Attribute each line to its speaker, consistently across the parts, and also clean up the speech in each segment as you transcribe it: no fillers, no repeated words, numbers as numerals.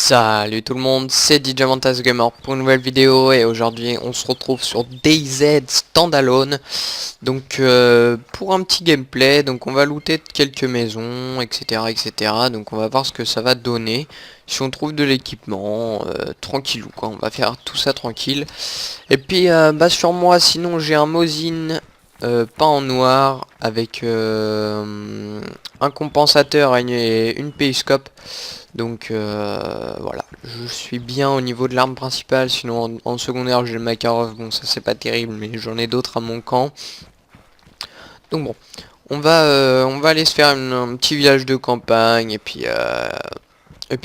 Speaker 1: Salut tout le monde, c'est Dijamantas Gamer pour une nouvelle vidéo et aujourd'hui on se retrouve sur DayZ Standalone. Donc pour un petit gameplay, donc on va looter quelques maisons, etc. Donc on va voir ce que ça va donner. Si on trouve de l'équipement, tranquillou quoi, on va faire tout ça tranquille. Et puis bah sur moi sinon j'ai un Mosin peint en noir avec un compensateur et une périscope. Donc voilà, je suis bien au niveau de l'arme principale, sinon en secondaire j'ai le Makarov, bon ça c'est pas terrible, mais j'en ai d'autres à mon camp. Donc bon, on va aller se faire un petit village de campagne, et puis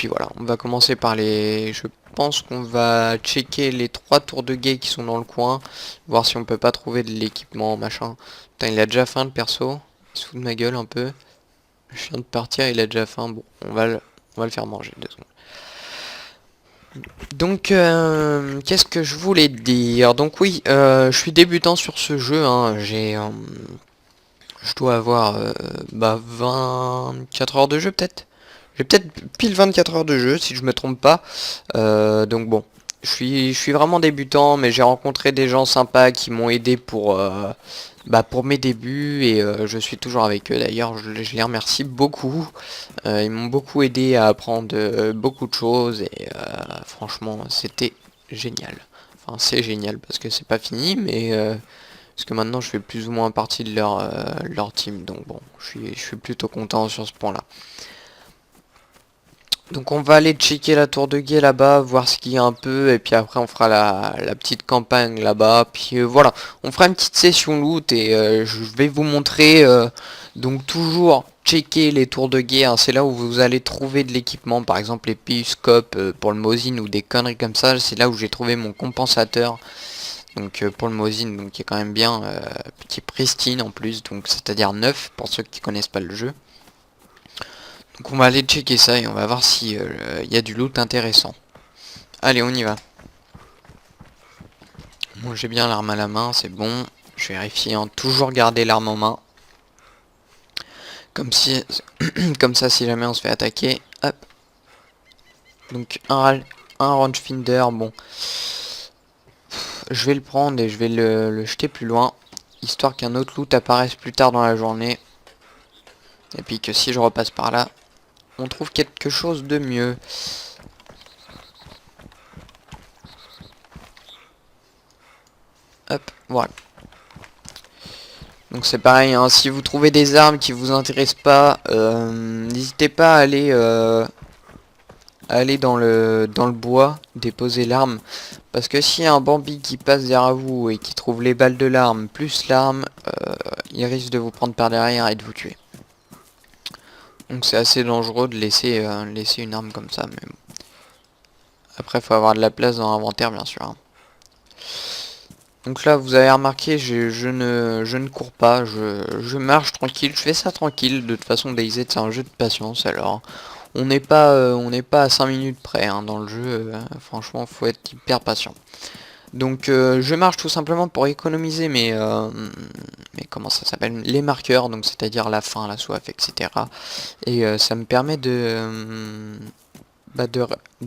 Speaker 1: voilà, on va commencer par les... Je pense qu'on va checker les 3 tours de guet qui sont dans le coin, voir si on peut pas trouver de l'équipement, machin. Putain, il a déjà faim le perso, il se fout de ma gueule un peu. Je viens de partir, il a déjà faim, bon, on va le faire manger 2 secondes. Donc, qu'est-ce que je voulais dire? Donc oui, je suis débutant sur ce jeu, hein. Je dois avoir 24 heures de jeu peut-être. J'ai peut-être pile 24 heures de jeu si je me trompe pas. Donc bon, je suis vraiment débutant, mais j'ai rencontré des gens sympas qui m'ont aidé pour mes débuts et je suis toujours avec eux. D'ailleurs, je les remercie beaucoup. Ils m'ont beaucoup aidé à apprendre beaucoup de choses et franchement, c'était génial. Enfin, c'est génial parce que c'est pas fini, mais parce que maintenant je fais plus ou moins partie de leur team. Donc bon, je suis plutôt content sur ce point-là. Donc on va aller checker la tour de guet là-bas, voir ce qu'il y a un peu, et puis après on fera la petite campagne là-bas, puis voilà, on fera une petite session loot, et je vais vous montrer, donc toujours checker les tours de guet, hein, c'est là où vous allez trouver de l'équipement, par exemple les périscopes pour le Mosin ou des conneries comme ça, c'est là où j'ai trouvé mon compensateur, donc pour le Mosin, donc qui est quand même bien, qui est pristine en plus, donc c'est-à-dire neuf pour ceux qui connaissent pas le jeu. Donc on va aller checker ça et on va voir si y a du loot intéressant. Allez, on y va. Bon, j'ai bien l'arme à la main, c'est bon. Je vérifie, hein, toujours garder l'arme en main. Comme si, comme ça, si jamais on se fait attaquer, hop. Donc un rangefinder, bon. Je vais le prendre et je vais le jeter plus loin, histoire qu'un autre loot apparaisse plus tard dans la journée. Et puis que si je repasse par là, on trouve quelque chose de mieux. Hop, voilà. Donc c'est pareil, hein, si vous trouvez des armes qui vous intéressent pas, n'hésitez pas à aller dans le bois, déposer l'arme. Parce que s'il y a un Bambi qui passe derrière vous et qui trouve les balles de l'arme plus l'arme, il risque de vous prendre par derrière et de vous tuer. Donc c'est assez dangereux de laisser une arme comme ça. Mais bon. Après, faut avoir de la place dans l'inventaire, bien sûr. Hein. Donc là, vous avez remarqué, je ne cours pas, je marche tranquille, je fais ça tranquille. De toute façon, DayZ, c'est un jeu de patience, alors on n'est pas à 5 minutes près hein, dans le jeu. Franchement, faut être hyper patient. Donc je marche tout simplement pour économiser mais comment ça s'appelle, les marqueurs, donc c'est-à-dire la faim, la soif, etc. Et ça me permet de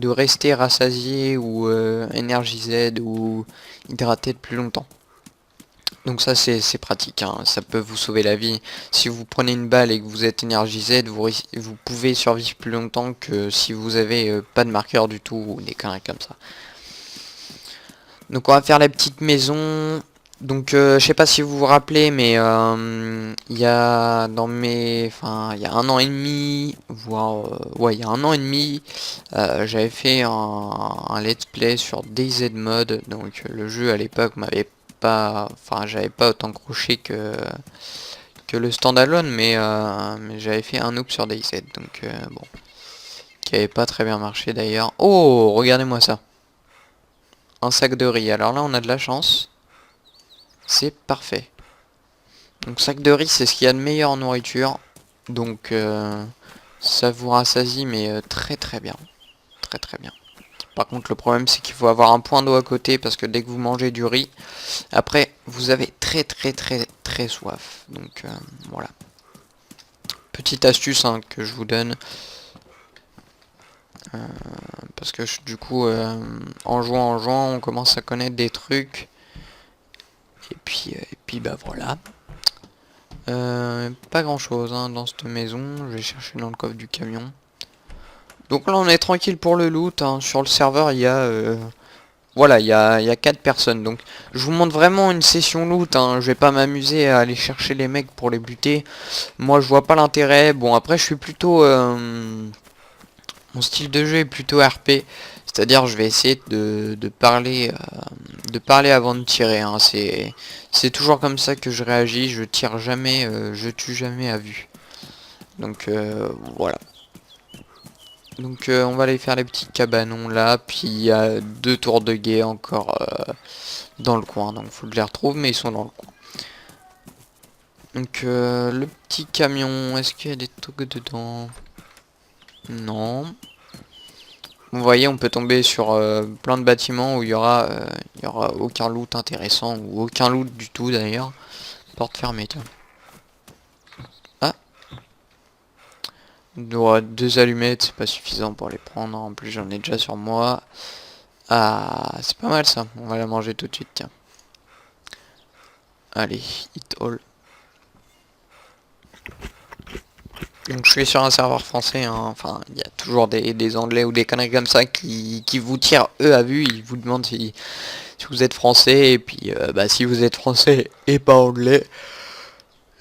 Speaker 1: rester rassasié ou énergisé ou hydraté de plus longtemps. Donc ça c'est pratique, hein. Ça peut vous sauver la vie. Si vous prenez une balle et que vous êtes énergisé, vous pouvez survivre plus longtemps que si vous avez pas de marqueur du tout ou des conneries comme ça. Donc on va faire la petite maison. Donc je sais pas si vous vous rappelez, mais il y a il y a 1 an et demi, voire ouais, il y a 1 an et demi, j'avais fait un let's play sur DayZ Mode. Donc le jeu à l'époque m'avait pas, enfin j'avais pas autant accroché que le standalone, mais j'avais fait un noob sur DayZ, donc bon, qui avait pas très bien marché d'ailleurs. Oh, regardez-moi ça, un sac de riz. Alors là on a de la chance. C'est parfait. Donc sac de riz, c'est ce qu'il y a de meilleur en nourriture. Donc ça vous rassasie, mais très très bien. Très très bien. Par contre le problème c'est qu'il faut avoir un point d'eau à côté, parce que dès que vous mangez du riz, après vous avez très très très très soif. Donc voilà. Petite astuce hein, que je vous donne. Parce que du coup, en jouant, on commence à connaître des trucs. Et puis bah voilà. Pas grand chose hein, dans cette maison. Je vais chercher dans le coffre du camion. Donc là on est tranquille pour le loot. Hein. Sur le serveur il y a... voilà, il y a 4 personnes. Donc je vous montre vraiment une session loot. Hein. Je vais pas m'amuser à aller chercher les mecs pour les buter. Moi je vois pas l'intérêt. Bon après je suis plutôt... mon style de jeu est plutôt RP. C'est-à-dire je vais essayer de parler avant de tirer. Hein. C'est toujours comme ça que je réagis. Je tire jamais, je tue jamais à vue. Donc voilà. Donc on va aller faire les petits cabanons là. Puis il y a 2 tours de guet encore dans le coin. Donc faut que je les retrouve mais ils sont dans le coin. Donc le petit camion, est-ce qu'il y a des trucs dedans? Non. Vous voyez, on peut tomber sur plein de bâtiments où il y aura aucun loot intéressant ou aucun loot du tout d'ailleurs. Porte fermée, tiens. Ah, ouais, 2 allumettes, c'est pas suffisant pour les prendre. En plus, j'en ai déjà sur moi. Ah, c'est pas mal ça. On va la manger tout de suite, tiens. Allez, hit all. Donc je suis sur un serveur français, hein. Enfin il y a toujours des anglais ou des conneries comme ça qui vous tirent eux à vue, ils vous demandent si vous êtes français, et puis bah si vous êtes français et pas anglais,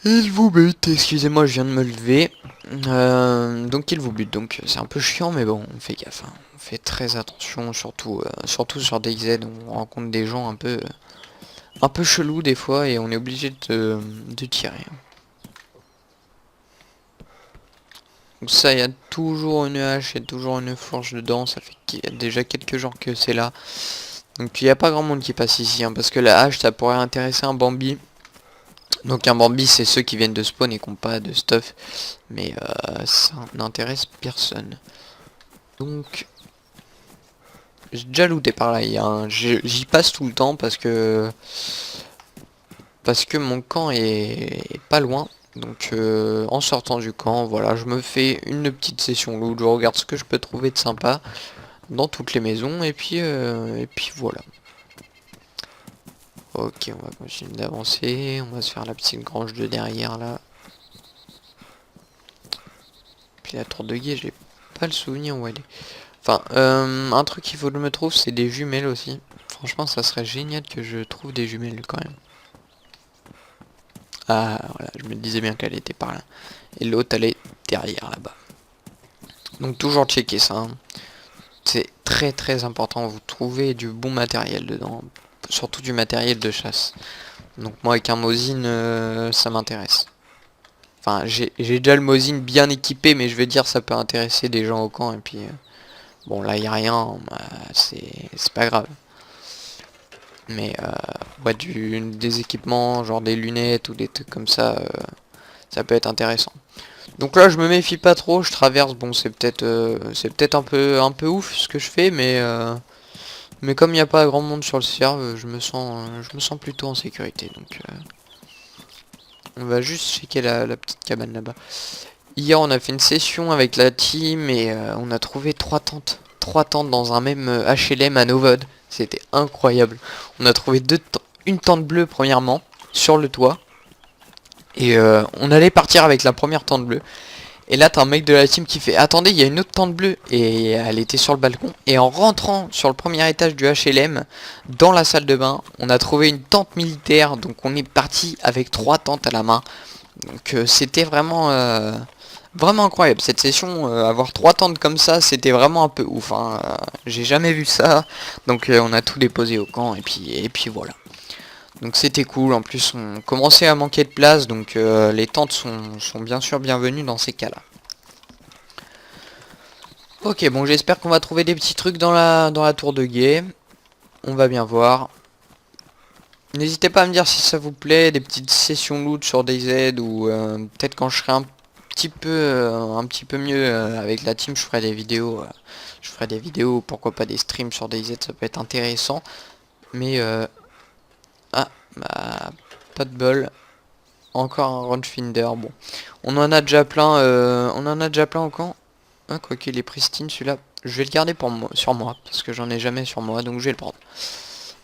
Speaker 1: ils vous butent. Excusez-moi je viens de me lever. Donc ils vous butent, donc c'est un peu chiant mais bon on fait gaffe, hein. On fait très attention, surtout sur DayZ, on rencontre des gens un peu chelous des fois et on est obligé de tirer. Donc ça, il y a toujours une hache, il y a toujours une fourche dedans, ça fait qu'il y a déjà quelques jours que c'est là. Donc il n'y a pas grand monde qui passe ici, hein, parce que la hache, ça pourrait intéresser un Bambi. Donc un Bambi, c'est ceux qui viennent de spawn et qui n'ont pas de stuff. Mais ça n'intéresse personne. Donc, j'ai déjà looté par là, j'y passe tout le temps parce que mon camp est pas loin. Donc en sortant du camp, voilà, je me fais une petite session loot, je regarde ce que je peux trouver de sympa dans toutes les maisons et puis voilà. Ok, on va continuer d'avancer, on va se faire la petite grange de derrière là. Puis la tour de guet, j'ai pas le souvenir où elle est. Enfin, un truc qu'il faut que je me trouve, c'est des jumelles aussi. Franchement, ça serait génial que je trouve des jumelles quand même. Ah, voilà, je me disais bien qu'elle était par là. Et l'autre, elle est derrière, là-bas. Donc toujours checker ça. Hein. C'est très très important. Vous trouvez du bon matériel dedans. Surtout du matériel de chasse. Donc moi, avec un Mosin, ça m'intéresse. Enfin, j'ai déjà le Mosin bien équipé, mais je veux dire, ça peut intéresser des gens au camp. Et puis, bon, là, il n'y a rien. Bah, c'est pas grave. Mais, ouais, des équipements, genre des lunettes ou des trucs comme ça peut être intéressant. Donc là je me méfie pas trop, je traverse, bon c'est peut-être un peu ouf ce que je fais, mais comme il n'y a pas grand monde sur le serve, je me sens plutôt en sécurité. Donc on va juste checker la petite cabane là-bas. Hier on a fait une session avec la team et on a trouvé 3 tentes. 3 tentes dans un même HLM à Novod. C'était incroyable. On a trouvé une tente bleue premièrement sur le toit. Et on allait partir avec la première tente bleue. Et là t'as un mec de la team qui fait attendez, il y a une autre tente bleue. Et elle était sur le balcon. Et en rentrant sur le premier étage du HLM, dans la salle de bain, on a trouvé une tente militaire. Donc on est parti avec 3 tentes à la main. Donc c'était vraiment incroyable cette session. Avoir 3 tentes comme ça, c'était vraiment un peu ouf, hein. J'ai jamais vu ça. Donc on a tout déposé au camp et puis voilà. Donc c'était cool, en plus on commençait à manquer de place, donc les tentes sont bien sûr bienvenues dans ces cas-là. Ok, bon j'espère qu'on va trouver des petits trucs dans la tour de guet. On va bien voir. N'hésitez pas à me dire si ça vous plaît, des petites sessions loot sur DayZ ou peut-être quand je serai un petit peu mieux avec la team, je ferai des vidéos. Pourquoi pas des streams sur DayZ, ça peut être intéressant. Mais ah, bah, pas de bol. Encore un rangefinder, bon. On en a déjà plein au camp. Ah, quoi qu'il est pristine celui-là. Je vais le garder pour moi, sur moi, parce que j'en ai jamais sur moi, donc je vais le prendre.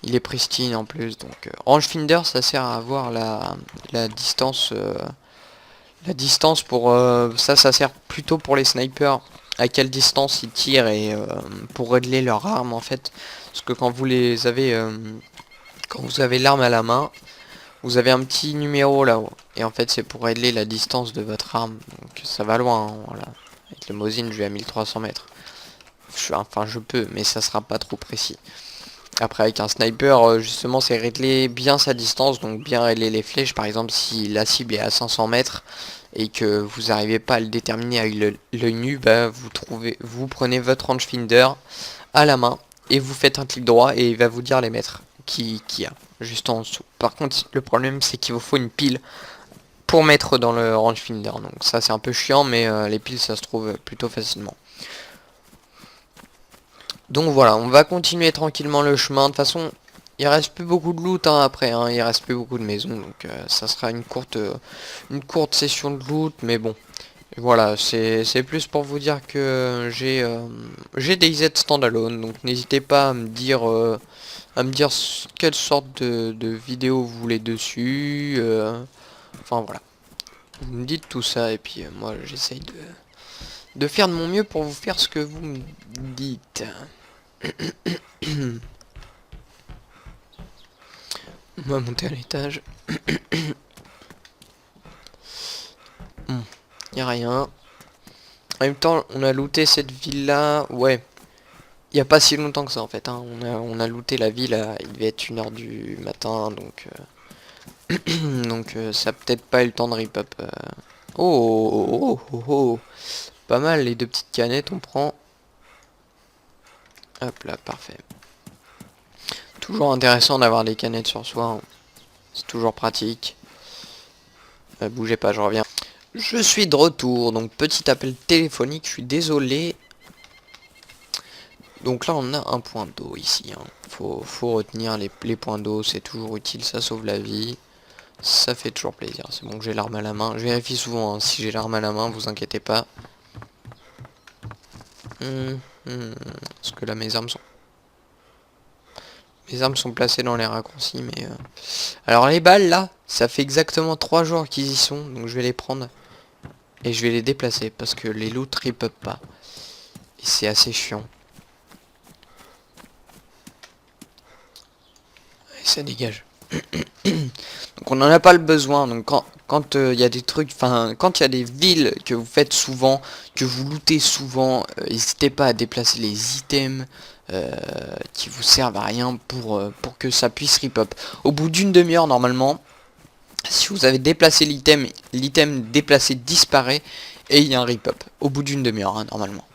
Speaker 1: Il est pristine en plus, donc rangefinder ça sert à avoir la distance, la distance pour ça sert plutôt pour les snipers, à quelle distance ils tirent et pour régler leur arme en fait, parce que quand vous les avez, quand vous avez l'arme à la main, vous avez un petit numéro là-haut, et en fait c'est pour régler la distance de votre arme, donc ça va loin, hein, voilà. Avec le Mosin je vais à 1300 mètres. Enfin je peux, mais ça sera pas trop précis. Après avec un sniper, justement c'est régler bien sa distance, donc bien régler les flèches. Par exemple si la cible est à 500 mètres et que vous n'arrivez pas à le déterminer avec l'œil nu, bah, vous prenez votre rangefinder à la main et vous faites un clic droit et il va vous dire les mètres qui y a juste en dessous. Par contre le problème c'est qu'il vous faut une pile pour mettre dans le rangefinder, donc ça c'est un peu chiant, mais les piles ça se trouve plutôt facilement. Donc voilà, on va continuer tranquillement le chemin. De toute façon, il reste plus beaucoup de loot hein, après, hein, il reste plus beaucoup de maisons, donc ça sera une courte session de loot, mais bon. Voilà, c'est plus pour vous dire que j'ai des IZ standalone, donc n'hésitez pas à me dire quelle sorte de vidéo vous voulez dessus. Enfin voilà, vous me dites tout ça et puis moi j'essaye de faire de mon mieux pour vous faire ce que vous me dites. On va monter à l'étage. Y a rien. En même temps, on a looté cette ville là. Ouais. Il y a pas si longtemps que ça en fait. Hein. On a looté la ville. Il devait être 1h du matin. Donc, donc ça a peut-être pas eu le temps de rip up. Oh, oh, oh, oh, oh. Pas mal les deux petites canettes. On prend. Hop là, parfait. Toujours intéressant d'avoir des canettes sur soi. Hein. C'est toujours pratique. Bougez pas, je reviens. Je suis de retour, donc petit appel téléphonique, je suis désolé. Donc là on a un point d'eau ici, hein. Faut retenir les points d'eau, c'est toujours utile, ça sauve la vie. Ça fait toujours plaisir, c'est bon que j'ai l'arme à la main. Je vérifie souvent, hein, si j'ai l'arme à la main, vous inquiétez pas. Parce que là mes armes sont placées dans les raccourcis, mais... Alors les balles là, ça fait exactement 3 jours qu'ils y sont, donc je vais les prendre. Et je vais les déplacer parce que les loot rip up pas. Et c'est assez chiant. Et ça dégage. Donc on n'en a pas le besoin. Donc quand il y a des trucs, enfin quand il y a des villes que vous faites souvent, que vous lootez souvent, n'hésitez pas à déplacer les items qui vous servent à rien pour que ça puisse rip up. Au bout d'une demi-heure normalement, si vous avez déplacé l'item déplacé disparaît et il y a un rip up. Au bout d'une demi-heure hein, normalement.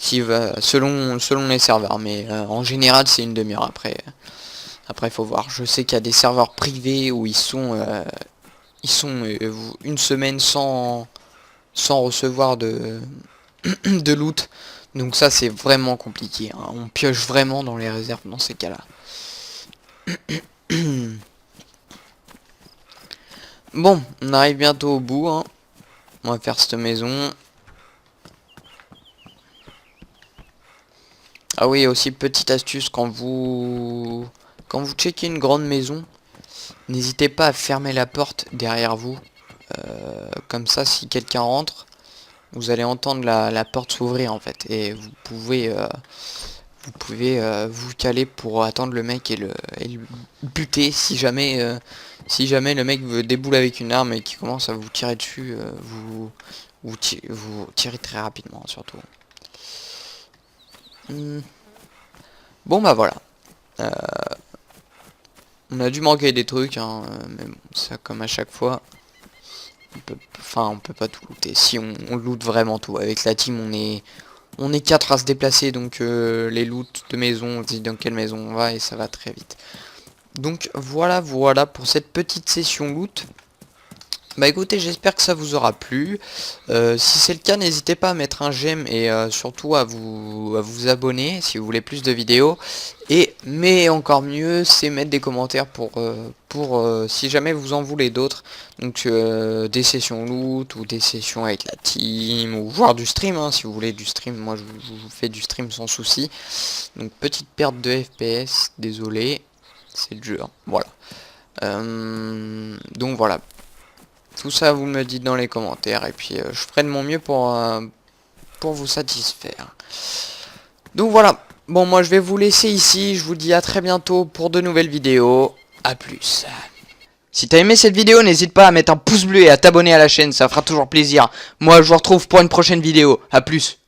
Speaker 1: Selon les serveurs, mais en général c'est une demi-heure après. Après faut voir. Je sais qu'il y a des serveurs privés où ils sont une semaine sans recevoir de de loot. Donc ça c'est vraiment compliqué. Hein. On pioche vraiment dans les réserves dans ces cas-là. Bon, on arrive bientôt au bout. Hein. On va faire cette maison. Ah oui, aussi petite astuce quand vous checkez une grande maison, n'hésitez pas à fermer la porte derrière vous. Comme ça, si quelqu'un rentre, vous allez entendre la porte s'ouvrir en fait. Et vous pouvez vous caler pour attendre le mec et le buter si jamais le mec veut déboule avec une arme et qui commence à vous tirer dessus, vous tirez très rapidement surtout. Bon bah voilà. On a dû manquer des trucs, hein, mais bon, ça comme à chaque fois. On peut pas tout looter. Si on loot vraiment tout. Avec la team on est 4 à se déplacer, donc les loots de maison, on dit dans quelle maison on va et ça va très vite. Donc voilà pour cette petite session loot. Bah écoutez, j'espère que ça vous aura plu. Si c'est le cas, n'hésitez pas à mettre un j'aime et surtout à vous abonner si vous voulez plus de vidéos. Mais encore mieux, c'est mettre des commentaires pour si jamais vous en voulez d'autres. Donc des sessions loot ou des sessions avec la team ou voire du stream, hein, si vous voulez du stream. Moi je vous fais du stream sans souci. Donc petite perte de FPS, désolé, c'est le jeu, hein. Voilà. Donc voilà. Tout ça, vous me le dites dans les commentaires et puis je ferai de mon mieux pour vous satisfaire. Donc voilà. Bon, moi je vais vous laisser ici. Je vous dis à très bientôt pour de nouvelles vidéos. A plus. Si t'as aimé cette vidéo, n'hésite pas à mettre un pouce bleu et à t'abonner à la chaîne. Ça fera toujours plaisir. Moi, je vous retrouve pour une prochaine vidéo. A plus.